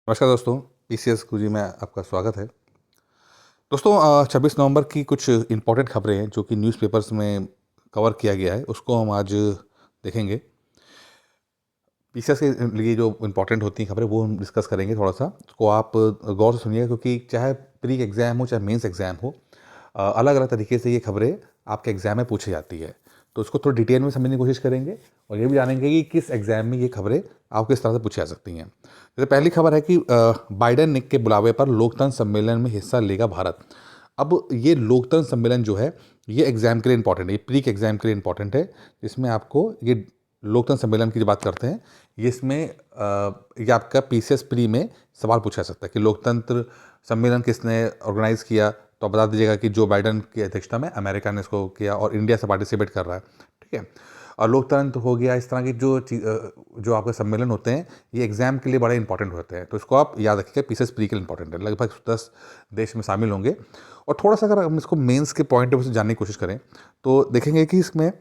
नमस्कार दोस्तों, पीसीएस गुरु जी में आपका स्वागत है। दोस्तों 26 नवंबर की कुछ इम्पोर्टेंट खबरें हैं जो कि न्यूज़पेपर्स में कवर किया गया है, उसको हम आज देखेंगे। पीसीएस के लिए जो इम्पोर्टेंट होती हैं खबरें वो हम डिस्कस करेंगे थोड़ा सा। उसको आप गौर से सुनिएगा क्योंकि चाहे प्री एग्ज़ाम हो चाहे मेंस एग्ज़ाम हो, अलग अलग तरीके से ये खबरें आपके एग्ज़ाम में पूछी जाती है। तो उसको थोड़ा डिटेल में समझने की कोशिश करेंगे और ये भी जानेंगे कि किस एग्ज़ाम में ये खबरें आपको किस तरह से पूछी जा सकती हैं। जैसे पहली खबर है कि बाइडेन के बुलावे पर लोकतंत्र सम्मेलन में हिस्सा लेगा भारत। अब ये लोकतंत्र सम्मेलन जो है ये एग्ज़ाम के लिए इंपॉर्टेंट है, ये प्री के एग्ज़ाम के लिए इंपॉर्टेंट है, जिसमें आपको ये लोकतंत्र सम्मेलन की जो बात करते हैं ये इसमें ये आपका पीसीएस प्री में सवाल पूछा जा सकता है कि लोकतंत्र सम्मेलन किसने ऑर्गेनाइज़ किया। तो आप बता दीजिएगा कि जो बाइडेन की अध्यक्षता में अमेरिका ने इसको किया और इंडिया से पार्टिसिपेट कर रहा है, ठीक है। और लोकतंत्र हो गया, इस तरह की जो आपके सम्मेलन होते हैं ये एग्ज़ाम के लिए बड़े इंपॉर्टेंट होते हैं। तो इसको आप याद रखिएगा, पीसीएस प्री के लिए इंपॉर्टेंट है। लगभग 10 देश में शामिल होंगे। और थोड़ा सा अगर हम इसको मेंस के पॉइंट ऑफ व्यू से जानने की कोशिश करें तो देखेंगे कि इसमें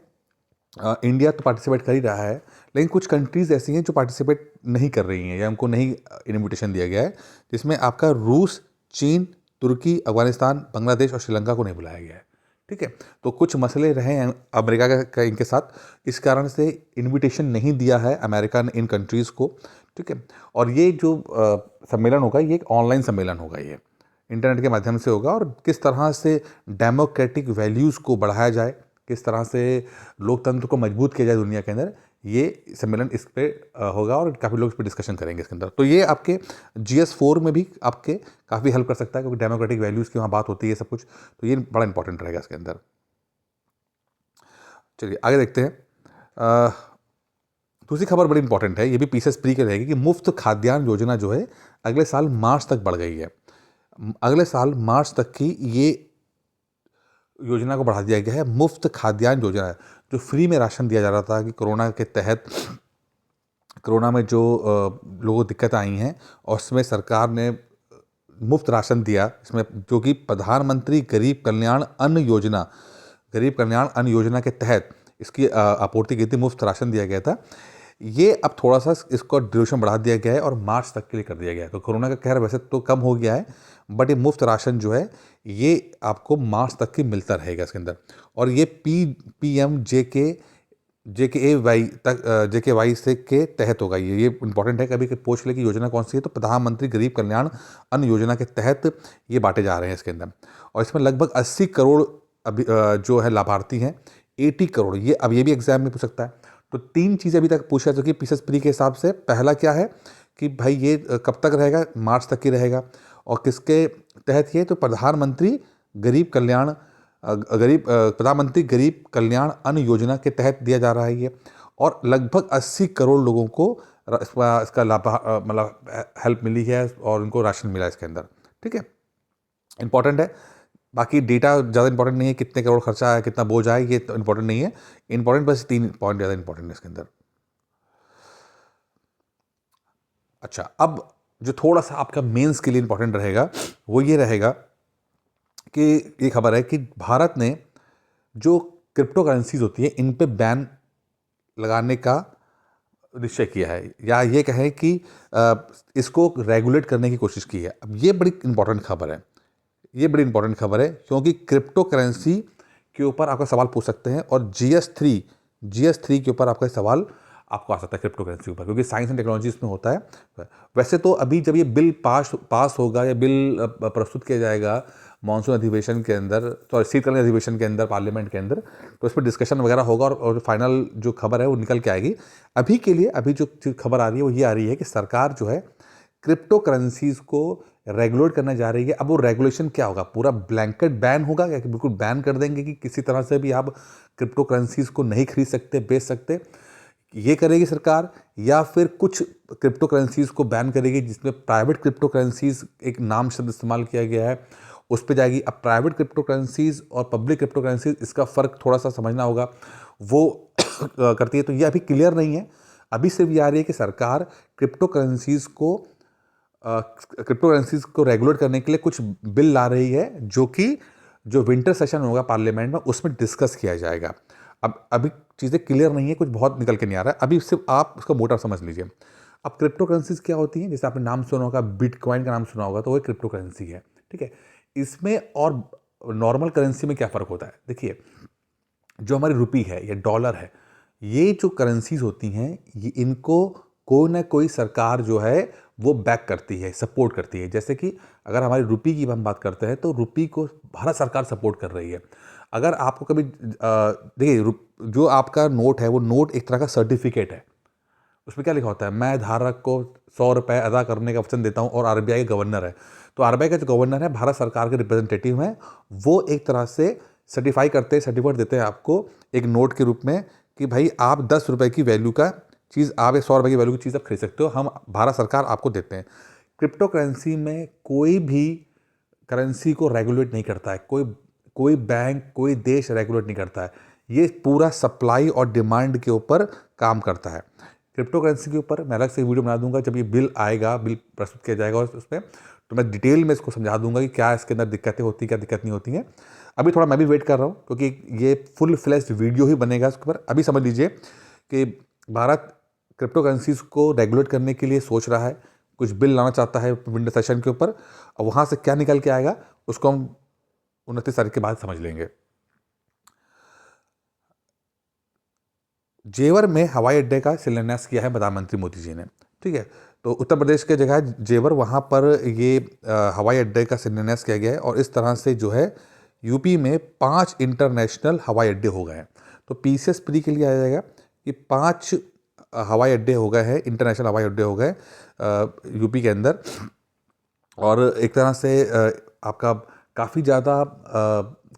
इंडिया तो पार्टिसिपेट कर ही रहा है, लेकिन कुछ कंट्रीज़ ऐसी हैं जो पार्टिसिपेट नहीं कर रही हैं या उनको नहीं इनविटेशन दिया गया है, जिसमें आपका रूस, चीन, तुर्की, अफगानिस्तान, बांग्लादेश और श्रीलंका को नहीं बुलाया गया है, ठीक है। तो कुछ मसले रहे हैं अमेरिका का इनके साथ, इस कारण से इनविटेशन नहीं दिया है अमेरिका ने इन कंट्रीज़ को, ठीक है। और ये जो सम्मेलन होगा ये एक ऑनलाइन सम्मेलन होगा, ये इंटरनेट के माध्यम से होगा। और किस तरह से डेमोक्रेटिक वैल्यूज़ को बढ़ाया जाए, किस तरह से लोकतंत्र को मजबूत किया जाए दुनिया के अंदर, ये सम्मेलन इस पे होगा और काफ़ी लोग इस पर डिस्कशन करेंगे इसके अंदर। तो ये आपके GS4 में भी आपके काफ़ी हेल्प कर सकता है क्योंकि डेमोक्रेटिक वैल्यूज़ की वहाँ बात होती है सब कुछ, तो ये बड़ा इंपॉर्टेंट रहेगा इसके अंदर। चलिए आगे देखते हैं। दूसरी खबर बड़ी इंपॉर्टेंट है, ये भी पीसीएस प्री के रहेगी कि मुफ्त खाद्यान्न योजना जो है अगले साल मार्च तक बढ़ गई है। अगले साल मार्च तक की ये योजना को बढ़ा दिया गया है। मुफ्त खाद्यान्न योजना है, जो फ्री में राशन दिया जा रहा था कि कोरोना के तहत, कोरोना में जो लोगों को दिक्कत आई हैं और उसमें सरकार ने मुफ्त राशन दिया, इसमें जो कि प्रधानमंत्री गरीब कल्याण अन्न योजना के तहत इसकी आपूर्ति की थी, मुफ्त राशन दिया गया था। ये अब थोड़ा सा इसको ड्यूरेशन बढ़ा दिया गया है और मार्च तक के लिए कर दिया गया है। तो कोरोना का कहर वैसे तो कम हो गया है, बट ये मुफ्त राशन जो है ये आपको मार्च तक की मिलता रहेगा इसके अंदर। और ये PM JKY से के तहत होगा। ये इंपॉर्टेंट है, कभी पूछ ले कि योजना कौन सी है, तो प्रधानमंत्री गरीब कल्याण अन्न योजना के तहत ये बांटे जा रहे हैं इसके अंदर। और इसमें लगभग 80 करोड़ अभी जो है लाभार्थी हैं, 80 करोड़। ये अब ये भी एग्जाम में पूछ सकता है। तो 3 चीज़ें अभी तक पूछा चुकी पीसीएस प्री के हिसाब से। पहला क्या है कि भाई ये कब तक रहेगा, मार्च तक ही रहेगा और किसके तहत ये, तो प्रधानमंत्री गरीब कल्याण अन्न योजना के तहत दिया जा रहा है ये। और लगभग 80 करोड़ लोगों को इसका लाभ मतलब हेल्प मिली है और उनको राशन मिला है इसके अंदर, ठीक है। इंपॉर्टेंट है, बाकी डेटा ज़्यादा इंपॉर्टेंट नहीं है, कितने करोड़ खर्चा है, कितना बोझ आए, ये तो इंपॉर्टेंट नहीं है। इंपॉर्टेंट बस 3 पॉइंट ज़्यादा इंपॉर्टेंट है इसके अंदर। अच्छा, अब जो थोड़ा सा आपका मेंस के लिए इंपॉर्टेंट रहेगा वो ये रहेगा कि ये खबर है कि भारत ने जो क्रिप्टो करेंसीज होती है इन पे बैन लगाने का निश्चय किया है, या ये कहें कि इसको रेगुलेट करने की कोशिश की है। अब ये बड़ी इंपॉर्टेंट खबर है, ये बड़ी इंपॉर्टेंट खबर है क्योंकि क्रिप्टो करेंसी के ऊपर आपका सवाल पूछ सकते हैं और GS3 के ऊपर आपका सवाल आपको आ सकता है क्रिप्टो करेंसी के ऊपर, क्योंकि साइंस एंड टेक्नोलॉजी इसमें होता है। वैसे तो अभी जब ये बिल पास होगा या बिल प्रस्तुत किया जाएगा मानसून अधिवेशन के अंदर, सॉरी शीतकालीन अधिवेशन के अंदर पार्लियामेंट के अंदर, तो इस पर डिस्कशन वगैरह होगा और फाइनल जो खबर है वो निकल के आएगी। अभी के लिए अभी जो खबर आ रही है वो ये आ रही है कि सरकार जो है क्रिप्टो करेंसीज को रेगुलेट करने जा रही है। अब वो रेगुलेशन क्या होगा, पूरा ब्लैंकेट बैन होगा या बिल्कुल बैन कर देंगे कि किसी तरह से भी आप क्रिप्टो करेंसीज को नहीं खरीद सकते, बेच सकते, ये करेगी सरकार, या फिर कुछ क्रिप्टो करेंसीज को बैन करेगी जिसमें प्राइवेट क्रिप्टो करेंसीज एक नाम शब्द इस्तेमाल किया गया है, उस पर जाएगी। अब प्राइवेट क्रिप्टो करेंसीज और पब्लिक क्रिप्टो करेंसीज, इसका फ़र्क थोड़ा सा समझना होगा, वो करती है। तो ये अभी क्लियर नहीं है, अभी सिर्फ ये आ रही है कि सरकार क्रिप्टो करेंसीज को रेगुलेट करने के लिए कुछ बिल ला रही है, जो विंटर सेशन होगा पार्लियामेंट में उसमें डिस्कस किया जाएगा। अब अभी चीज़ें क्लियर नहीं है, कुछ बहुत निकल के नहीं आ रहा है, अभी सिर्फ आप उसका मोटा समझ लीजिए। अब क्रिप्टो करेंसीज क्या होती हैं, जैसे आपने नाम सुना होगा, बिटकॉइन का नाम सुना होगा, तो वो क्रिप्टो करेंसी है। ठीक है, इसमें और नॉर्मल करेंसी में क्या फ़र्क होता है? देखिए, जो हमारी रुपी है या डॉलर है, ये जो करेंसीज होती हैं, ये इनको कोई ना कोई सरकार जो है वो बैक करती है, सपोर्ट करती है। जैसे कि अगर हमारी रुपी की हम बात करते हैं, तो रुपी को भारत सरकार सपोर्ट कर रही है। अगर आपको कभी देखिए, जो आपका नोट है, वो नोट एक तरह का सर्टिफिकेट है। उसमें क्या लिखा होता है? मैं धारक को 100 रुपये अदा करने का वचन देता हूँ, और आरबीआई का गवर्नर है। तो आरबीआई का जो गवर्नर है, भारत सरकार के रिप्रेजेंटेटिव हैं, वो एक तरह से सर्टिफाई करते हैं, सर्टिफिकेट देते हैं आपको एक नोट के रूप में कि भाई आप 10 रुपये की वैल्यू का चीज़, आप 100 रुपये की वैल्यू की चीज़ आप खरीद सकते हो, हम भारत सरकार आपको देते हैं। क्रिप्टो करेंसी में कोई भी करेंसी को रेगुलेट नहीं करता है, कोई कोई बैंक, कोई देश रेगुलेट नहीं करता है। ये पूरा सप्लाई और डिमांड के ऊपर काम करता है। क्रिप्टो करेंसी के ऊपर मैं अलग से वीडियो बना दूंगा, जब ये बिल आएगा, बिल प्रस्तुत किया जाएगा उसमें, तो मैं डिटेल में इसको समझा दूंगा कि क्या इसके अंदर दिक्कतें होती हैं, क्या दिक्कत नहीं होती हैं। अभी थोड़ा मैं भी वेट कर रहा हूँ, क्योंकि ये फुल फ्लेश्ड वीडियो ही बनेगा इसके ऊपर। अभी समझ लीजिए कि भारत क्रिप्टो करेंसीज को रेगुलेट करने के लिए सोच रहा है, कुछ बिल लाना चाहता है विंडो सेशन के ऊपर, और वहाँ से क्या निकल के आएगा उसको हम 29 तारीख के बाद समझ लेंगे। जेवर में हवाई अड्डे का शिलान्यास किया है प्रधानमंत्री मोदी जी ने। ठीक है, तो उत्तर प्रदेश के जगह जेवर, वहाँ पर ये हवाई अड्डे का शिलान्यास किया गया है, और इस तरह से जो है यूपी में 5 इंटरनेशनल हवाई अड्डे हो गए हैं। तो पीसीएस प्री के लिए आ जाएगा कि 5 हवाई अड्डे हो गए हैं, इंटरनेशनल हवाई अड्डे हो गए यूपी के अंदर। और एक तरह से आपका काफ़ी ज़्यादा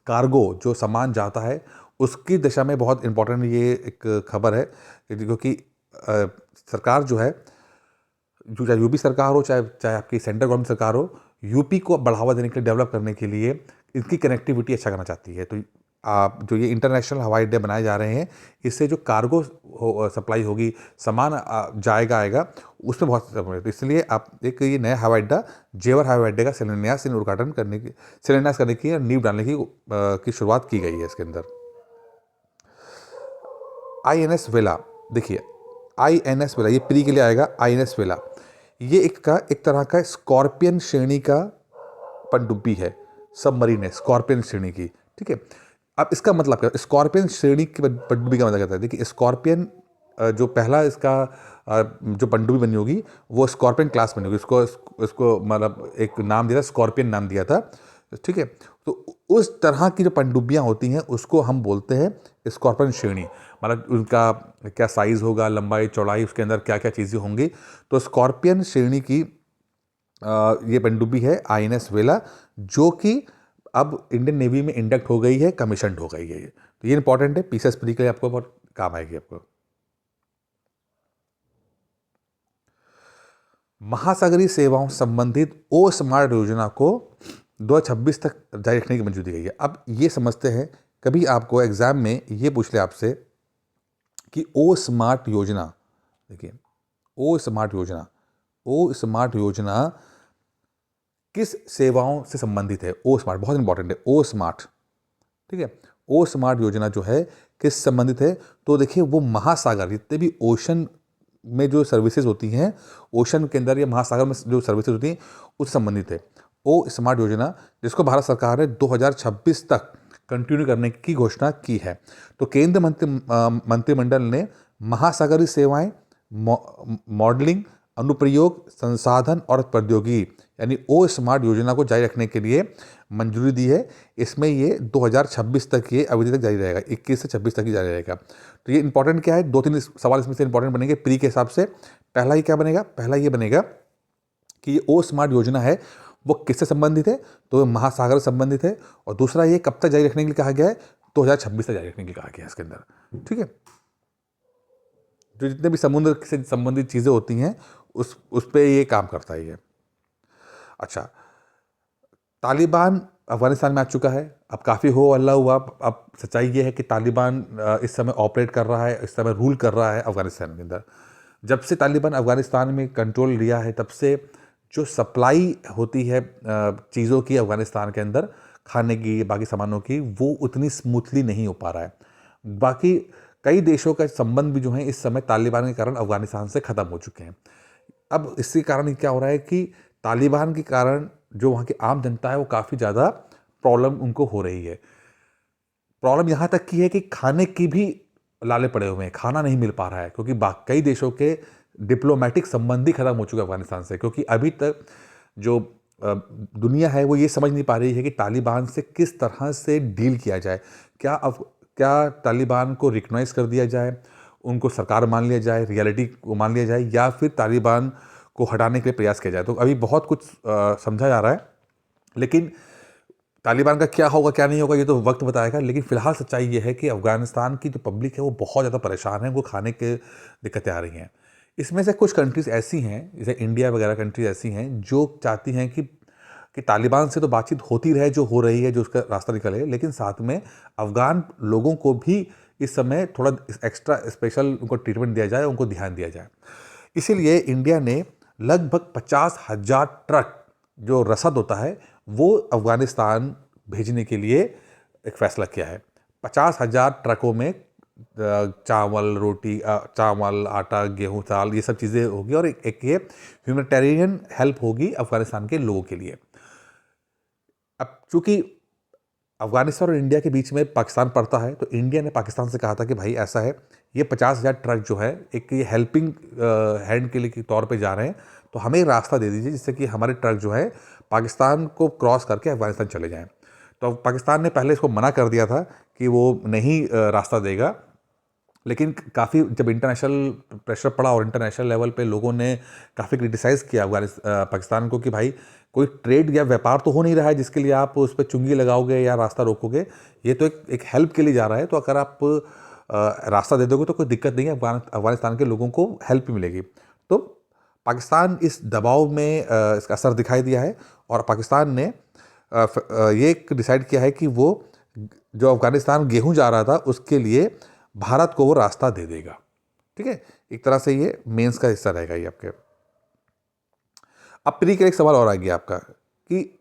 कार्गो जो सामान जाता है, उसकी दिशा में बहुत इम्पोर्टेंट ये एक खबर है, क्योंकि सरकार जो है, जो चाहे यूपी सरकार हो, चाहे चाहे आपकी सेंट्रल गवर्नमेंट सरकार हो, यूपी को बढ़ावा देने के लिए, डेवलप करने के लिए इसकी कनेक्टिविटी अच्छा करना चाहती है। तो आप जो ये इंटरनेशनल हवाई अड्डे बनाए जा रहे हैं, इससे जो कार्गो सप्लाई होगी, सामान जाएगा आएगा, उसमें बहुत, तो इसलिए आप एक ये नया हवाई अड्डा, जेवर हवाई अड्डे का शिलान्यास करने की, नींव डालने की शुरुआत की गई है इसके अंदर। INS वेला, देखिए INS वेला, ये प्री के लिए आएगा। INS वेला ये एक तरह का स्कॉर्पियन श्रेणी का पनडुब्बी है, सबमरीन है, स्कॉर्पियन श्रेणी की। ठीक है, अब इसका मतलब क्या? स्कॉर्पियन श्रेणी की पनडुब्बी का मतलब क्या है? देखिए, स्कॉर्पियन जो पहला इसका जो पनडुब्बी बनी होगी, वो स्कॉर्पियन क्लास बनी होगी। इसको मतलब एक नाम दिया था, स्कॉर्पियन नाम दिया था। ठीक है, तो उस तरह की जो पनडुब्बियाँ होती हैं, उसको हम बोलते हैं स्कॉर्पियन श्रेणी। मतलब उनका क्या साइज़ होगा, लंबाई चौड़ाई, उसके अंदर क्या क्या चीज़ें होंगी। तो स्कॉर्पियन श्रेणी की ये पनडुब्बी है INS वेला, जो कि अब इंडियन नेवी में इंडक्ट हो गई है, कमीशन्ड हो गई है। तो ये इंपॉर्टेंट है, पीसीएस प्री के लिए आपको बहुत काम आएगी आपको। महासागरीय सेवाओं संबंधित ओ स्मार्ट योजना को 2026 तक जारी रखने की मंजूरी दी गई है। अब ये समझते हैं, कभी आपको एग्जाम में ये पूछ ले आपसे कि ओ स्मार्ट योजना, देखिए ओ स्मार्ट योजना किस सेवाओं से संबंधित है? ओ स्मार्ट बहुत इंपॉर्टेंट है, ओ स्मार्ट। ठीक है, ओ स्मार्ट योजना जो है किस संबंधित है? तो देखिए, वो महासागर, जितने भी ओशन में जो सर्विसेज होती हैं, ओशन के अंदर या महासागर में जो सर्विसेज होती हैं, उससे संबंधित है ओ स्मार्ट योजना, जिसको भारत सरकार ने 2026 तक कंटिन्यू करने की घोषणा की है। तो केंद्र मंत्रिमंडल ने महासागरीय सेवाएं, मॉडलिंग, अनुप्रयोग, संसाधन और प्रौद्योगिकी यानी ओ स्मार्ट योजना को जारी रखने के लिए मंजूरी दी है। इसमें ये 2026 तक ये अवधि तक जारी रहेगा, 21 से 26 तक ही जारी रहेगा। तो ये इंपॉर्टेंट क्या है? 2-3 सवाल इसमें से इंपॉर्टेंट बनेंगे प्री के हिसाब से। पहला ही क्या बनेगा? पहला ये बनेगा कि ये ओ स्मार्ट योजना है वो किससे संबंधित है? तो महासागर से संबंधित है। और दूसरा, ये कब तक जारी रखने के लिए कहा गया है? 2026 तक जारी रखने के लिए कहा गया है इसके अंदर। ठीक है, जो जितने भी समुद्र से संबंधित चीज़ें होती हैं, उस पर ये काम करता है ये। अच्छा, तालिबान अफगानिस्तान में आ चुका है। अब काफ़ी हो हल्ला हुआ। अब सच्चाई ये है कि तालिबान इस समय ऑपरेट कर रहा है, इस समय रूल कर रहा है अफगानिस्तान के अंदर। जब से तालिबान अफगानिस्तान में कंट्रोल लिया है, तब से जो सप्लाई होती है चीज़ों की अफगानिस्तान के अंदर, खाने की, बाकी सामानों की, वो उतनी स्मूथली नहीं हो पा रहा है। बाकी कई देशों का संबंध भी जो है इस समय तालिबान के कारण अफगानिस्तान से ख़त्म हो चुके हैं। अब इसके कारण क्या हो रहा है कि तालिबान के कारण जो वहाँ की आम जनता है वो काफ़ी ज़्यादा प्रॉब्लम उनको हो रही है। प्रॉब्लम यहाँ तक की है कि खाने की भी लाले पड़े हुए हैं, खाना नहीं मिल पा रहा है, क्योंकि कई देशों के डिप्लोमेटिक संबंध ही खत्म हो चुके हैं अफगानिस्तान से, क्योंकि अभी तक जो दुनिया है वो ये समझ नहीं पा रही है कि तालिबान से किस तरह से डील किया जाए। क्या तालिबान को रिकग्नाइज कर दिया जाए, उनको सरकार मान लिया जाए, रियलिटी को मान लिया जाए, या फिर तालिबान को हटाने के लिए प्रयास किया जाए। तो अभी बहुत कुछ समझा जा रहा है, लेकिन तालिबान का क्या होगा क्या नहीं होगा ये तो वक्त बताएगा। लेकिन फिलहाल सच्चाई ये है कि अफगानिस्तान की जो पब्लिक है वो बहुत ज़्यादा परेशान है, उनको खाने के दिक्कतें आ रही हैं। इसमें से कुछ कंट्रीज़ ऐसी हैं, जैसे इंडिया वगैरह कंट्रीज ऐसी हैं जो चाहती हैं कि तालिबान से तो बातचीत होती रहे, जो हो रही है, जो उसका रास्ता निकले, लेकिन साथ में अफगान लोगों को भी इस समय थोड़ा एक्स्ट्रा स्पेशल उनको ट्रीटमेंट दिया जाए, उनको ध्यान दिया जाए। इसीलिए इंडिया ने लगभग 50,000 ट्रक जो रसद होता है वो अफगानिस्तान भेजने के लिए एक फैसला किया है। 50,000 ट्रकों में चावल, रोटी, चावल, आटा, गेहूं, दाल, ये सब चीज़ें होगी, और एक ये ह्यूमैनिटेरियन हेल्प होगी अफगानिस्तान के लोगों के लिए। अब चूंकि अफगानिस्तान और इंडिया के बीच में पाकिस्तान पड़ता है, तो इंडिया ने पाकिस्तान से कहा था कि भाई ऐसा है, ये 50,000 ट्रक जो है एक ये हेल्पिंग हैंड के लिए के तौर पे जा रहे हैं, तो हमें एक रास्ता दे दीजिए जिससे कि हमारे ट्रक जो है पाकिस्तान को क्रॉस करके अफगानिस्तान चले जाएं। तो पाकिस्तान ने पहले इसको मना कर दिया था कि वो नहीं रास्ता देगा, लेकिन काफ़ी जब इंटरनेशनल प्रेशर पड़ा और इंटरनेशनल लेवल पे लोगों ने काफ़ी क्रिटिसाइज़ किया पाकिस्तान को कि भाई कोई ट्रेड या व्यापार तो हो नहीं रहा है जिसके लिए आप उस पर चुंगी लगाओगे या रास्ता रोकोगे, ये तो एक हेल्प के लिए जा रहा है, तो अगर आप रास्ता दे दोगे तो कोई दिक्कत नहीं है, अफगानिस्तान के लोगों को हेल्प भी मिलेगी। तो पाकिस्तान इस दबाव में इसका असर दिखाई दिया है, और पाकिस्तान ने ये डिसाइड किया है कि वो जो अफगानिस्तान गेहूं जा रहा था उसके लिए भारत को वो रास्ता दे देगा। ठीक है, एक तरह से ये मेंस का हिस्सा रहेगा ये आपके। अब प्री के एक सवाल और आ गया आपका कि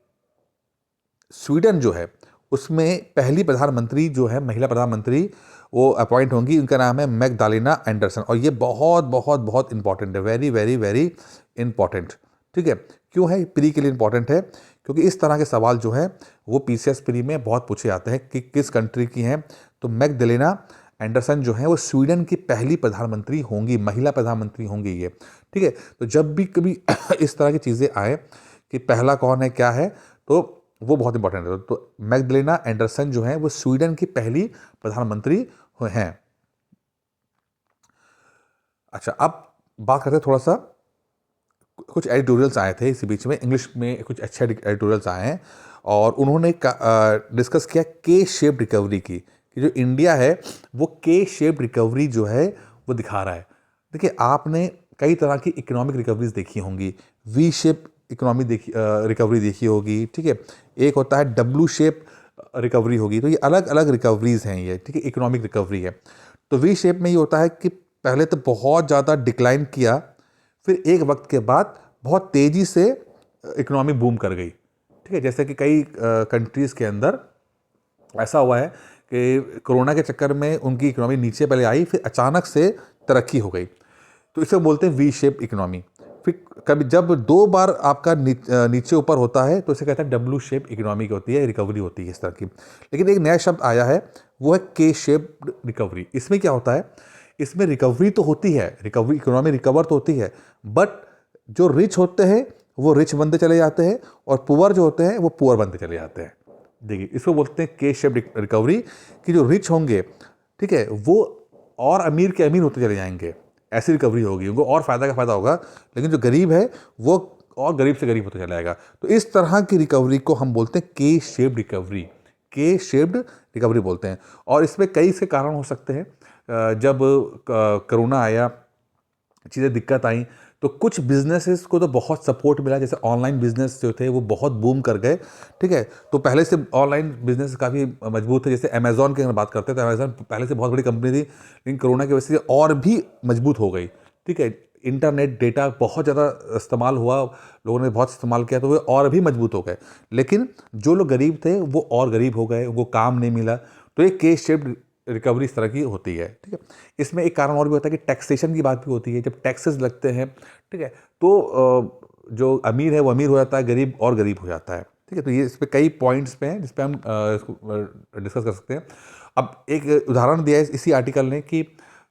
स्वीडन जो है उसमें पहली प्रधानमंत्री जो है, महिला प्रधानमंत्री वो अपॉइंट होंगी, उनका नाम है मैगडालेना एंडरसन, और ये बहुत बहुत बहुत इंपॉर्टेंट है, वेरी वेरी वेरी इंपॉर्टेंट। ठीक है, क्यों है प्री के लिए इंपॉर्टेंट है? क्योंकि इस तरह के सवाल जो है वो पीसीएस प्री में बहुत पूछे जाते हैं कि किस कंट्री की हैं। तो मैगडालेना एंडरसन जो है वो स्वीडन की पहली प्रधानमंत्री होंगी, महिला प्रधानमंत्री होंगी ये। ठीक है, तो जब भी कभी इस तरह की चीज़ें आए कि पहला कौन है क्या है, तो वो बहुत इंपॉर्टेंट है। तो मैगडालेना एंडरसन जो है वो स्वीडन की पहली प्रधानमंत्री हैं। अच्छा, अब बात करते हैं थोड़ा सा, कुछ एडिटोरियल्स आए थे इसी बीच में, इंग्लिश में कुछ अच्छे एडिटोरियल्स आए हैं, और उन्होंने डिस्कस किया के शेप रिकवरी की, कि जो इंडिया है वो के शेप रिकवरी जो है वो दिखा रहा है। देखिए, आपने कई तरह की इकोनॉमिक रिकवरीज देखी होंगी, वी शेप रिकवरी देखी होगी। ठीक है, एक होता है डब्ल्यू शेप रिकवरी होगी, तो ये अलग अलग रिकवरीज हैं ये। ठीक है, इकोनॉमिक रिकवरी है। तो वी शेप में ये होता है कि पहले तो बहुत ज़्यादा डिक्लाइन किया, फिर एक वक्त के बाद बहुत तेज़ी से इकोनॉमी बूम कर गई। ठीक है, जैसे कि कई कंट्रीज़ के अंदर ऐसा हुआ है कि कोरोना के चक्कर में उनकी इकोनॉमी नीचे पहले आई, फिर अचानक से तरक्की हो गई, तो इसे बोलते हैं वी शेप इकोनॉमी। फिर कभी जब दो बार आपका नीचे ऊपर होता है तो इसे कहते हैं डब्ल्यू शेप इकोनॉमी की होती है, रिकवरी होती है इस तरह की। लेकिन एक नया शब्द आया है, वो है के शेप रिकवरी। इसमें क्या होता है, इसमें रिकवरी तो होती है, रिकवरी इकोनॉमी रिकवर तो होती है, बट जो रिच होते हैं वो रिच बनते चले जाते हैं, और पुअर जो होते हैं वो पुअर बनते चले जाते हैं। देखिए, इसको बोलते हैं के शेप रिकवरी, कि जो रिच होंगे, ठीक है, वो और अमीर के अमीर होते चले जाएंगे, ऐसी रिकवरी होगी, उनको और फायदा का फायदा होगा। लेकिन जो गरीब है वो और गरीब से गरीब होता चला जाएगा। तो इस तरह की रिकवरी को हम बोलते हैं के शेप्ड रिकवरी, के शेप्ड रिकवरी बोलते हैं। और इसमें कई से कारण हो सकते हैं। जब कोरोना आया, चीज़ें दिक्कत आई, तो कुछ बिजनेसेस को तो बहुत सपोर्ट मिला, जैसे ऑनलाइन बिजनेस जो थे वो बहुत बूम कर गए। ठीक है, तो पहले से ऑनलाइन बिजनेस काफ़ी मजबूत थे। जैसे अमेज़ॉन की अगर बात करते हैं तो अमेज़ॉन पहले से बहुत बड़ी कंपनी थी, लेकिन कोरोना की वजह से और भी मजबूत हो गई। ठीक है, इंटरनेट डेटा बहुत ज़्यादा इस्तेमाल हुआ, लोगों ने बहुत इस्तेमाल किया, तो वे और भी मजबूत हो गए। लेकिन जो लोग गरीब थे वो और गरीब हो गए, उनको काम नहीं मिला। तो ये के शेप्ड रिकवरी इस तरह की होती है, ठीक है। इसमें एक कारण और भी होता है कि टैक्सेशन की बात भी होती है। जब टैक्सेस लगते हैं, ठीक है, तो जो अमीर है वो अमीर हो जाता है, गरीब और गरीब हो जाता है, ठीक है। तो ये इस पे कई पॉइंट्स पे हैं जिस पे हम इसको डिस्कस कर सकते हैं। अब एक उदाहरण दिया है इसी आर्टिकल ने कि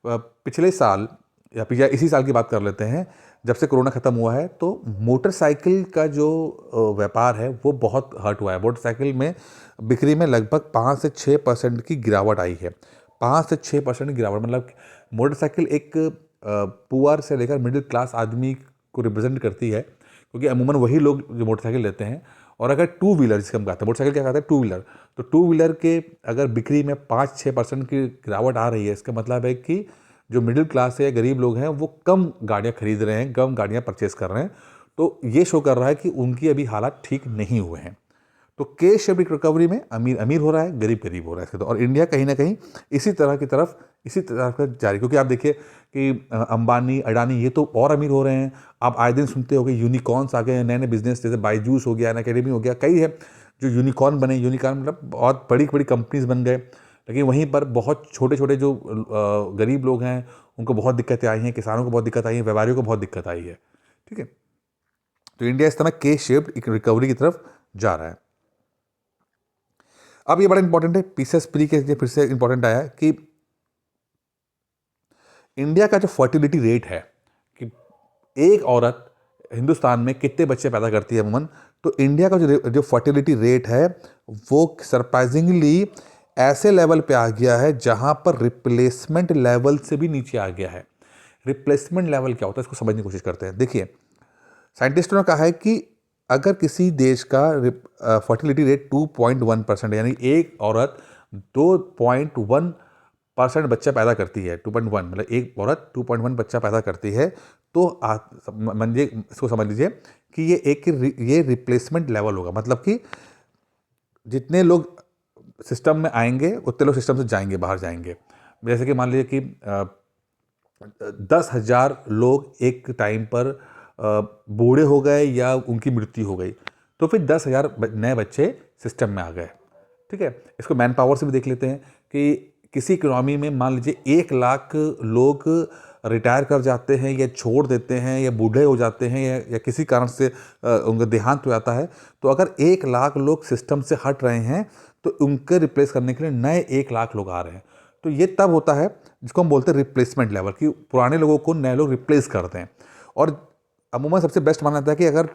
पिछले साल या फिर इसी साल की बात कर लेते हैं, जब से कोरोना ख़त्म हुआ है तो मोटरसाइकिल का जो व्यापार है वो बहुत हर्ट हुआ है। मोटरसाइकिल में बिक्री में लगभग 5 से 6% की गिरावट आई है। 5 से 6% की गिरावट, मतलब मोटरसाइकिल एक पुअर से लेकर मिडिल क्लास आदमी को रिप्रेजेंट करती है, क्योंकि अमूमन वही लोग जो मोटरसाइकिल लेते हैं। और अगर टू व्हीलर जिसके हम कहते हैं, मोटरसाइकिल क्या कहते हैं, टू व्हीलर, तो टू व्हीलर के अगर बिक्री में 5-6% की गिरावट आ रही है, इसका मतलब है कि जो मिडिल क्लास है, गरीब लोग हैं, वो कम गाड़ियाँ खरीद रहे हैं, कम गाड़ियाँ परचेस कर रहे हैं। तो ये शो कर रहा है कि उनकी अभी हालात ठीक नहीं हुए हैं। तो के शेप्ड रिकवरी में अमीर अमीर हो रहा है, गरीब गरीब हो रहा है इसके तो। और इंडिया कहीं ना कहीं इसी तरह का जारी, क्योंकि आप देखिए कि अंबानी, अडानी ये तो और अमीर हो रहे हैं। आप आए दिन सुनते हो कि यूनिकॉर्न्स आ गए हैं, नए नए बिजनेस, जैसे बायजूस हो गया, अनअकैडमी हो गया, कई है जो यूनिकॉर्न बने। यूनिकॉर्न मतलब बहुत बड़ी बड़ी कंपनीज बन गए। लेकिन वहीं पर बहुत छोटे छोटे जो गरीब लोग हैं उनको बहुत दिक्कतें आई हैं, किसानों को बहुत दिक्कत आई है, व्यापारियों को बहुत दिक्कत आई है, ठीक है। तो इंडिया इस तरह के शेप्ड रिकवरी की तरफ जा रहा है। अब ये बड़ा इंपॉर्टेंट है, पीसेस प्री के लिए फिर से इंपॉर्टेंट आया कि इंडिया का जो फर्टिलिटी रेट है कि एक औरत हिंदुस्तान में कितने बच्चे पैदा करती है अमूमन, तो इंडिया का जो फर्टिलिटी रेट है वो सरप्राइजिंगली ऐसे लेवल पे आ गया है जहां पर रिप्लेसमेंट लेवल से भी नीचे आ गया है। रिप्लेसमेंट लेवल क्या होता है, इसको समझने की कोशिश करते हैं। देखिए, साइंटिस्टों ने कहा है कि अगर किसी देश का फर्टिलिटी रेट 2.1% यानी एक औरत 2.1% बच्चा पैदा करती है, 2.1 मतलब एक औरत 2.1 बच्चा पैदा करती है, तो इसको समझ लीजिए कि ये रिप्लेसमेंट लेवल होगा। मतलब कि जितने लोग सिस्टम में आएंगे उतने लोग सिस्टम से जाएंगे, बाहर जाएंगे। जैसे कि मान लीजिए कि 10,000 लोग एक टाइम पर बूढ़े हो गए या उनकी मृत्यु हो गई, तो फिर 10,000 नए बच्चे सिस्टम में आ गए, ठीक है। इसको मैन पावर से भी देख लेते हैं कि किसी इकोनॉमी में मान लीजिए 1 लाख लोग रिटायर कर जाते हैं या छोड़ देते हैं या बूढ़े हो जाते हैं या किसी कारण से उनका देहांत हो जाता है, तो अगर 1 लाख लोग सिस्टम से हट रहे हैं तो उनके रिप्लेस करने के लिए नए 1 लाख लोग आ रहे हैं। तो ये तब होता है जिसको हम बोलते हैं रिप्लेसमेंट लेवल, कि पुराने लोगों को नए लोग रिप्लेस करते हैं। और अमूमन सबसे बेस्ट माना जाता है कि अगर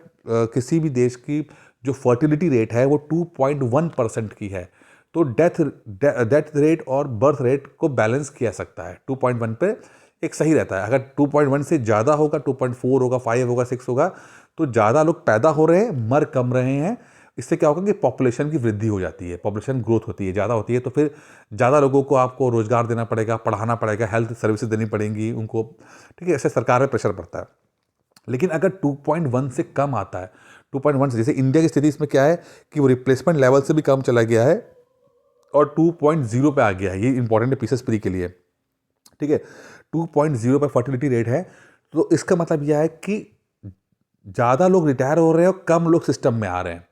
किसी भी देश की जो फर्टिलिटी रेट है वो 2.1% की है, तो डेथ रेट और बर्थ रेट को बैलेंस किया सकता है। 2.1 पे एक सही रहता है। अगर 2.1 से ज़्यादा होगा, 2.4 होगा, 5 होगा, 6 होगा, तो ज़्यादा लोग पैदा हो रहे हैं, मर कम रहे हैं। इससे क्या होगा कि पॉपुलेशन की वृद्धि हो जाती है, पॉपुलेशन ग्रोथ होती है, ज़्यादा होती है, तो फिर ज़्यादा लोगों को आपको रोजगार देना पड़ेगा, पढ़ाना पड़ेगा, हेल्थ सर्विसेज देनी पड़ेंगी उनको, ठीक है। ऐसे सरकार में प्रेशर पड़ता है। लेकिन अगर 2.1 से कम आता है, 2.1 से, जैसे इंडिया की स्थिति इसमें क्या है कि वो रिप्लेसमेंट लेवल से भी कम चला गया है और 2.0 पे आ गया है। ये इंपॉर्टेंट है पीसेस प्री के लिए, ठीक है। 2.0 पर फर्टिलिटी रेट है, तो इसका मतलब यह है कि ज़्यादा लोग रिटायर हो रहे हैं और कम लोग सिस्टम में आ रहे हैं,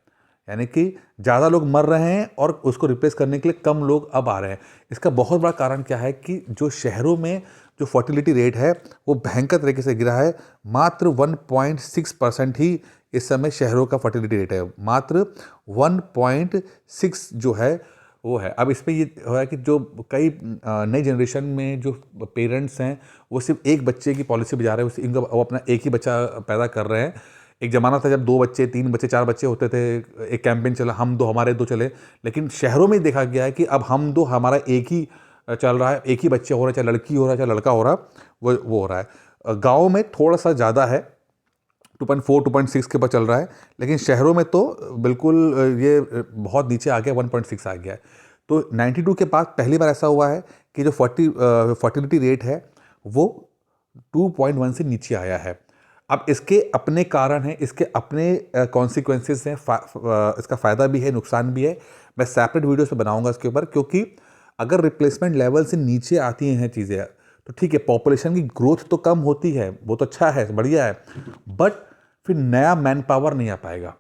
यानी कि ज़्यादा लोग मर रहे हैं और उसको रिप्लेस करने के लिए कम लोग अब आ रहे हैं। इसका बहुत बड़ा कारण क्या है कि जो शहरों में जो फर्टिलिटी रेट है वो भयंकर तरीके से गिरा है। मात्र 1.6% ही इस समय शहरों का फर्टिलिटी रेट है, मात्र 1.6 जो है वो है। अब इसमें ये हो है कि जो कई नई जनरेशन में जो पेरेंट्स हैं वो सिर्फ एक बच्चे की पॉलिसी बजा रहे हैं, इनका वो अपना एक ही बच्चा पैदा कर रहे हैं। एक ज़माना था जब 2 बच्चे, 3 बच्चे, 4 बच्चे होते थे, एक कैंपेन चला, हम दो हमारे दो चले। लेकिन शहरों में देखा गया है कि अब हम दो हमारा एक ही चल रहा है, एक ही बच्चे हो रहे, चाहे लड़की हो रहा है चाहे लड़का हो रहा, वो हो रहा है। गाँव में थोड़ा सा ज़्यादा है, 2.4, 2.6 के ऊपर चल रहा है, लेकिन शहरों में तो बिल्कुल ये बहुत नीचे आ गया, 1.6 आ गया है। तो 92 के बाद पहली बार ऐसा हुआ है कि जो फर्टिलिटी रेट है वो 2.1 से नीचे आया है। अब इसके अपने कारण हैं, इसके अपने कॉन्सिक्वेंसेस हैं, इसका फ़ायदा भी है, नुकसान भी है। मैं सेपरेट वीडियोस पे बनाऊंगा इसके ऊपर, क्योंकि अगर रिप्लेसमेंट लेवल से नीचे आती हैं चीज़ें तो ठीक है, पॉपुलेशन की ग्रोथ तो कम होती है, वो तो अच्छा है, बढ़िया है, बट फिर नया मैन पावर नहीं आ पाएगा,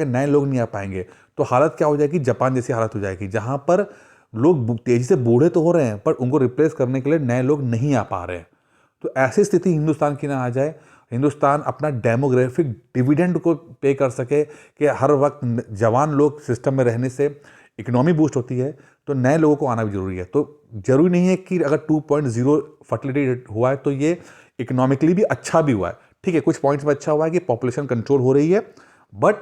नए लोग नहीं आ पाएंगे। तो हालत क्या हो जाएगी, जापान जैसी हालत हो जाएगी, जहाँ पर लोग तेज़ी से बूढ़े तो हो रहे हैं पर उनको रिप्लेस करने के लिए नए लोग नहीं आ पा रहे हैं। तो ऐसी स्थिति हिंदुस्तान की ना आ जाए, हिंदुस्तान अपना डेमोग्राफिक डिविडेंड को पे कर सके कि हर वक्त जवान लोग सिस्टम में रहने से इकोनॉमी बूस्ट होती है, तो नए लोगों को आना भी जरूरी है। तो जरूरी नहीं है कि अगर 2.0 फर्टिलिटी रेट हुआ है तो ये इकोनॉमिकली भी अच्छा भी हुआ है। ठीक है, कुछ पॉइंट्स में अच्छा हुआ है कि पॉपुलेशन कंट्रोल हो रही है, बट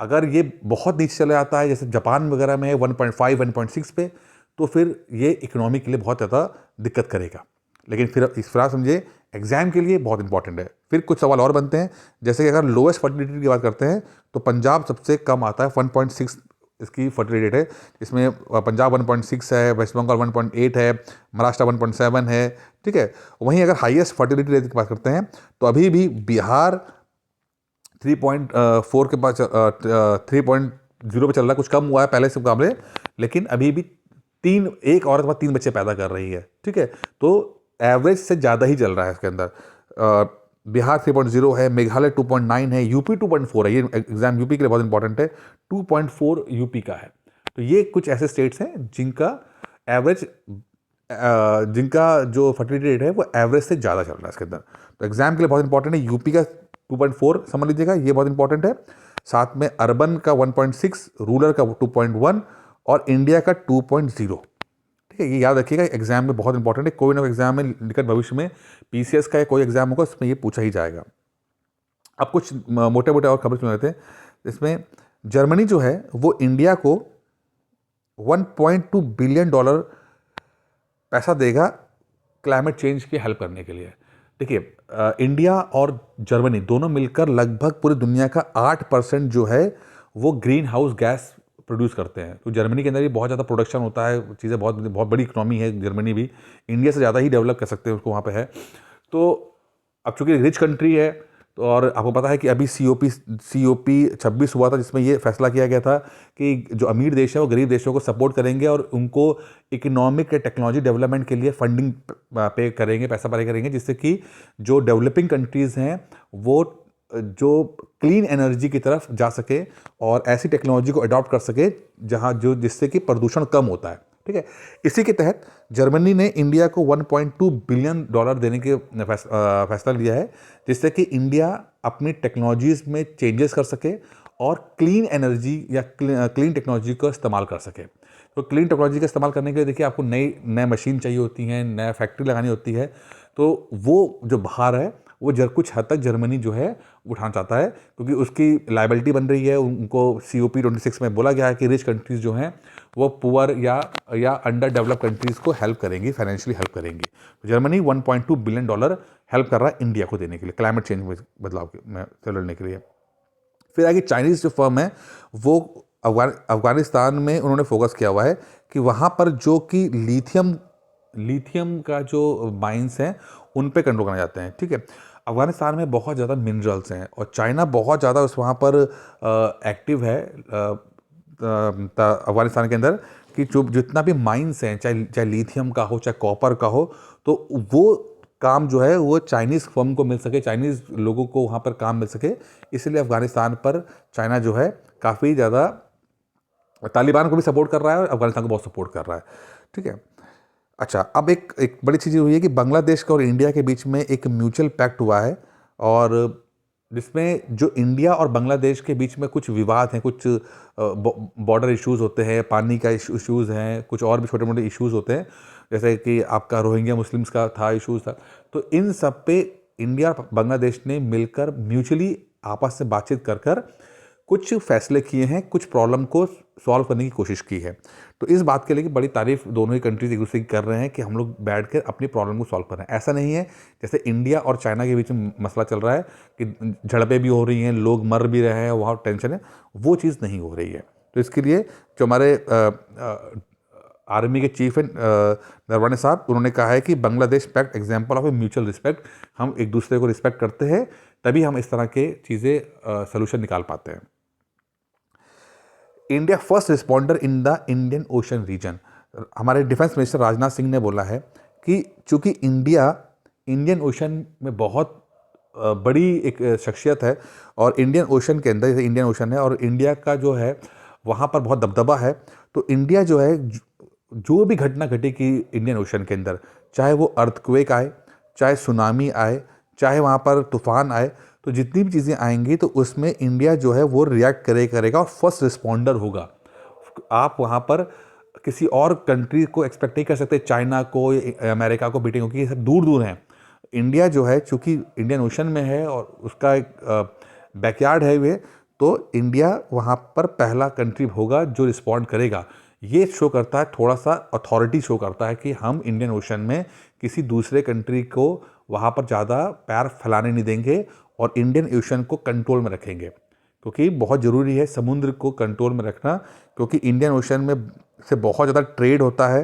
अगर ये बहुत नीचे चले जाता है जैसे जापान वगैरह में है 1.5 1.6 पे, तो फिर ये इकोनॉमी के लिए बहुत ज़्यादा दिक्कत करेगा। लेकिन फिर इस तरह समझे एग्जाम के लिए बहुत इंपॉर्टेंट है। फिर कुछ सवाल और बनते हैं, जैसे कि अगर लोएस्ट फर्टिलिटी की बात करते हैं तो पंजाब सबसे कम आता है, 1.6 इसकी फर्टिलिटी रेट है। इसमें पंजाब 1.6 है, वेस्ट बंगाल 1.8 है, महाराष्ट्र 1.7 है। ठीक है, वहीं अगर हाईएस्ट फर्टिलिटी रेट की बात करते हैं तो अभी भी बिहार 3.4 के पास 3.0 पे चल रहा है, कुछ कम हुआ है पहले से मुकाबले, लेकिन अभी भी एक औरत बाद 3 बच्चे पैदा कर रही है। ठीक है, तो एवरेज से ज़्यादा ही चल रहा है इसके अंदर। बिहार 3.0 है, मेघालय 2.9 है, यूपी 2.4 है। ये एग्जाम यूपी के लिए बहुत इंपॉर्टेंट है, 2.4 यूपी का है। तो ये कुछ ऐसे स्टेट्स हैं जिनका एवरेज जिनका जो फर्टिलिटी रेट है वो एवरेज से ज़्यादा चल रहा है इसके अंदर। तो एग्जाम के लिए बहुत इंपॉर्टेंट है। यूपी का 2.4 समझ लीजिएगा, ये बहुत इंपॉर्टेंट है। साथ में अर्बन का 1.6, रूरल का 2.1 और इंडिया का 2.0। ठीक है, ये याद रखिएगा, एग्जाम में बहुत इंपॉर्टेंट है। कोई ना कोई एग्जाम में निकट भविष्य में पीसीएस का या कोई एग्जाम होगा उसमें ये पूछा ही जाएगा। अब कुछ मोटे मोटे और खबर सुन लेते हैं। इसमें जर्मनी जो है वो इंडिया को $1.2 बिलियन पैसा देगा क्लाइमेट चेंज की हेल्प करने के लिए। देखिए, इंडिया और जर्मनी दोनों मिलकर लगभग पूरी दुनिया का 8% जो है वो ग्रीन हाउस गैस प्रोड्यूस करते हैं। तो जर्मनी के अंदर भी बहुत ज़्यादा प्रोडक्शन होता है, चीज़ें बहुत बहुत बड़ी इकोनॉमी है जर्मनी भी, इंडिया से ज़्यादा ही डेवलप कर सकते हैं उसको, वहाँ पे है। तो अब चूंकि रिच कंट्री है तो, और आपको पता है कि अभी COP 26 हुआ था जिसमें ये फैसला किया गया था कि जो अमीर देश है वो गरीब देशों को सपोर्ट करेंगे और उनको इकोनॉमिक टेक्नोलॉजी डेवलपमेंट के लिए फंडिंग पे करेंगे, पैसा पे करेंगे, जिससे कि जो डेवलपिंग कंट्रीज़ हैं वो जो क्लीन एनर्जी की तरफ जा सके और ऐसी टेक्नोलॉजी को अडॉप्ट कर सके जहाँ जो जिससे कि प्रदूषण कम होता है। ठीक है, इसी के तहत जर्मनी ने इंडिया को $1.2 बिलियन देने के फैसला लिया है, जिससे कि इंडिया अपनी टेक्नोलॉजीज में चेंजेस कर सके और क्लीन एनर्जी या क्लीन टेक्नोलॉजी का इस्तेमाल कर सके। तो क्लीन टेक्नोलॉजी का इस्तेमाल करने के लिए देखिए आपको नए मशीन चाहिए होती हैं, नया फैक्ट्री लगानी होती है। तो वो जो भार है वो कुछ हद तक जर्मनी जो है उठाना चाहता है, क्योंकि उसकी लाइबिलिटी बन रही है। उनको COP 26 में बोला गया है कि रिच कंट्रीज़ जो हैं वो पुअर या अंडर डेवलप कंट्रीज़ को हेल्प करेंगी, फाइनेंशियली हेल्प करेंगी। तो जर्मनी $1.2 बिलियन हेल्प कर रहा है इंडिया को देने के लिए, क्लाइमेट चेंज में बदलाव में से लड़ने के लिए। फिर आगे चाइनीज़ जो फर्म है वो अफगानिस्तान में उन्होंने फोकस किया हुआ है कि वहाँ पर जो कि लिथियम का जो माइंस हैं उन पे कंट्रोल करना चाहते हैं। ठीक है, अफगानिस्तान में बहुत ज़्यादा मिनरल्स हैं और चाइना बहुत ज़्यादा उस वहाँ पर एक्टिव है अफगानिस्तान के अंदर, कि जो जितना भी माइंस हैं, चाहे लिथियम का हो चाहे कॉपर का हो, तो वो काम जो है वो चाइनीज़ फर्म को मिल सके, चाइनीज़ लोगों को वहाँ पर काम मिल सके। इसलिए अफगानिस्तान पर चाइना जो है काफ़ी ज़्यादा तालिबान को भी सपोर्ट कर रहा है और अफगानिस्तान को बहुत सपोर्ट कर रहा है। ठीक है, अच्छा, अब एक बड़ी चीज़ हुई है कि बांग्लादेश का और इंडिया के बीच में एक म्यूचुअल पैक्ट हुआ है, और जिसमें जो इंडिया और बांग्लादेश के बीच में कुछ विवाद हैं, कुछ बॉर्डर इश्यूज़ होते हैं, पानी का इश्यूज़ हैं, कुछ और भी छोटे मोटे इश्यूज़ होते हैं, जैसे कि आपका रोहिंग्या मुस्लिम्स का था इश्यूज़ था। तो इन सब पे इंडिया और बांग्लादेश ने मिलकर म्यूचुअली आपस में बातचीत कर कुछ फैसले किए हैं, कुछ प्रॉब्लम को सॉल्व करने की कोशिश की है। तो इस बात के लिए बड़ी तारीफ दोनों ही कंट्रीज एक दूसरे की कर रहे हैं कि हम लोग बैठकर अपनी प्रॉब्लम को सॉल्व कर रहे हैं। ऐसा नहीं है जैसे इंडिया और चाइना के बीच में मसला चल रहा है कि झड़पें भी हो रही हैं, लोग मर भी रहे हैं, वहाँ टेंशन है, वो चीज़ नहीं हो रही है। तो इसके लिए जो हमारे आर्मी के चीफ हैं नरवणे साहब, उन्होंने कहा है कि Bangladesh pact example of a mutual respect, हम एक दूसरे को रिस्पेक्ट करते हैं तभी हम इस तरह के चीज़ें सोल्यूशन निकाल पाते हैं। India first responder in the Indian Ocean region, हमारे डिफेंस मिनिस्टर राजनाथ सिंह ने बोला है कि चूंकि इंडिया इंडियन ओशन में बहुत बड़ी एक शख्सियत है और इंडियन ओशन के अंदर, जैसे इंडियन ओशन है और इंडिया का जो है वहाँ पर बहुत दबदबा है, तो इंडिया जो है जो भी घटना घटेगी इंडियन ओशन के अंदर, चाहे वो अर्थक्वेक आए, चाहे सुनामी आए, चाहे वहाँ पर तूफान आए, तो जितनी भी चीज़ें आएंगी तो उसमें इंडिया जो है वो रिएक्ट करेगा और फर्स्ट रिस्पॉन्डर होगा। आप वहाँ पर किसी और कंट्री को एक्सपेक्ट नहीं कर सकते, चाइना को, अमेरिका को बीटिंग, क्योंकि ये सब दूर दूर हैं। इंडिया जो है चूँकि इंडियन ओशन में है और उसका एक बैकयार्ड है वे, तो इंडिया वहाँ पर पहला कंट्री होगा जो रिस्पॉन्ड करेगा। ये शो करता है, थोड़ा सा अथॉरिटी शो करता है कि हम इंडियन ओशन में किसी दूसरे कंट्री को वहाँ पर ज़्यादा पैर फैलाने नहीं देंगे और इंडियन ओशन को कंट्रोल में रखेंगे, क्योंकि बहुत ज़रूरी है समुद्र को कंट्रोल में रखना, क्योंकि इंडियन ओशन में से बहुत ज़्यादा ट्रेड होता है,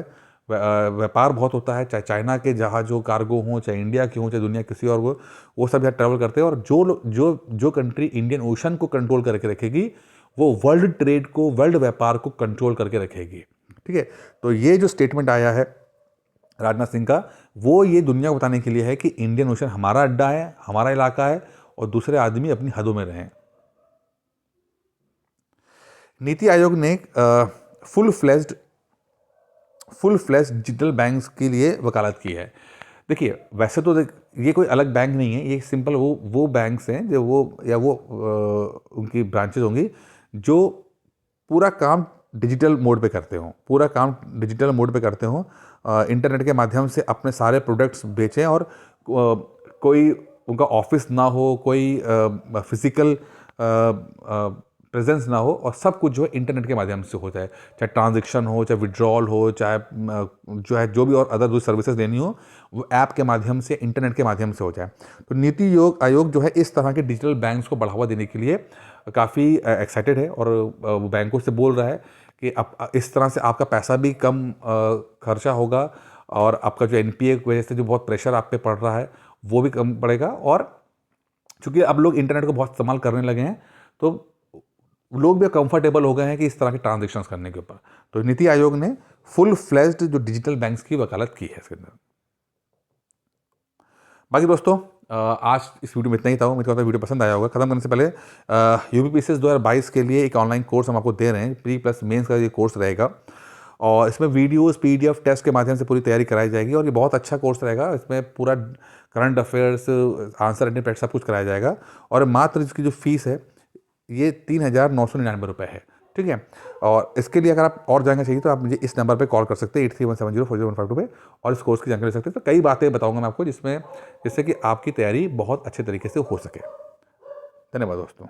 व्यापार बहुत होता है, चाहे चाइना के जहाज़ों कार्गो हों, चाहे इंडिया के हों, चाहे दुनिया किसी और को, वो सब यहाँ ट्रैवल करते हैं। और जो कंट्री इंडियन ओशन को कंट्रोल करके रखेगी वो वर्ल्ड ट्रेड को, वर्ल्ड व्यापार को कंट्रोल करके रखेगी। ठीक है, तो ये जो स्टेटमेंट आया है राजनाथ सिंह का, वो ये दुनिया को बताने के लिए है कि इंडियन ओशन हमारा अड्डा है, हमारा इलाका है और दूसरे आदमी अपनी हदों में रहें। नीति आयोग ने फुल फ्लेज्ड डिजिटल बैंक्स के लिए वकालत की है। देखिए, वैसे तो ये कोई अलग बैंक नहीं है, ये सिंपल वो बैंक्स हैं जो उनकी ब्रांचेज होंगी जो पूरा काम डिजिटल मोड पे करते हों, इंटरनेट के माध्यम से अपने सारे प्रोडक्ट्स बेचें और कोई उनका ऑफिस ना हो, कोई फिजिकल प्रेजेंस ना हो और सब कुछ जो है इंटरनेट के माध्यम से हो जाए, चाहे ट्रांजैक्शन हो, चाहे विड्रॉल हो, चाहे जो भी और अदर जो सर्विसेज देनी हो वो ऐप के माध्यम से, इंटरनेट के माध्यम से हो जाए। तो नीति आयोग जो है इस तरह के डिजिटल बैंक्स को बढ़ावा देने के लिए काफ़ी एक्साइटेड है और वो बैंकों से बोल रहा है कि अब इस तरह से आपका पैसा भी कम खर्चा होगा और आपका जो NPA की वजह से जो बहुत प्रेशर आप पे पड़ रहा है वो भी कम पड़ेगा। और चूँकि अब लोग इंटरनेट को बहुत इस्तेमाल करने लगे हैं तो लोग भी कंफर्टेबल हो गए हैं कि इस तरह के ट्रांजेक्शन्स करने के ऊपर। तो नीति आयोग ने फुल फ्लेज्ड जो डिजिटल बैंक्स की वकालत की है इसके अंदर। बाकी दोस्तों, आज इस वीडियो में इतना ही था। मुझे लगता है वीडियो पसंद आया होगा। खत्म करने से पहले UPPCS 2022 के लिए एक ऑनलाइन कोर्स हम आपको दे रहे हैं। प्री प्लस मेंस का ये कोर्स रहेगा और इसमें वीडियोस, PDF, टेस्ट के माध्यम से पूरी तैयारी कराई जाएगी और ये बहुत अच्छा कोर्स रहेगा। इसमें पूरा करंट अफेयर्स, आंसर एंड सब कुछ कराया जाएगा और मात्र इसकी जो फीस है ये 3,999 रुपये है। ठीक है, और इसके लिए अगर आप और जानना चाहिए तो आप मुझे इस नंबर पे कॉल कर सकते हैं 8317040152 पे और इस कोर्स की जानकारी ले सकते हैं। तो कई बातें बताऊंगा मैं आपको जिससे कि आपकी तैयारी बहुत अच्छे तरीके से हो सके। धन्यवाद दोस्तों।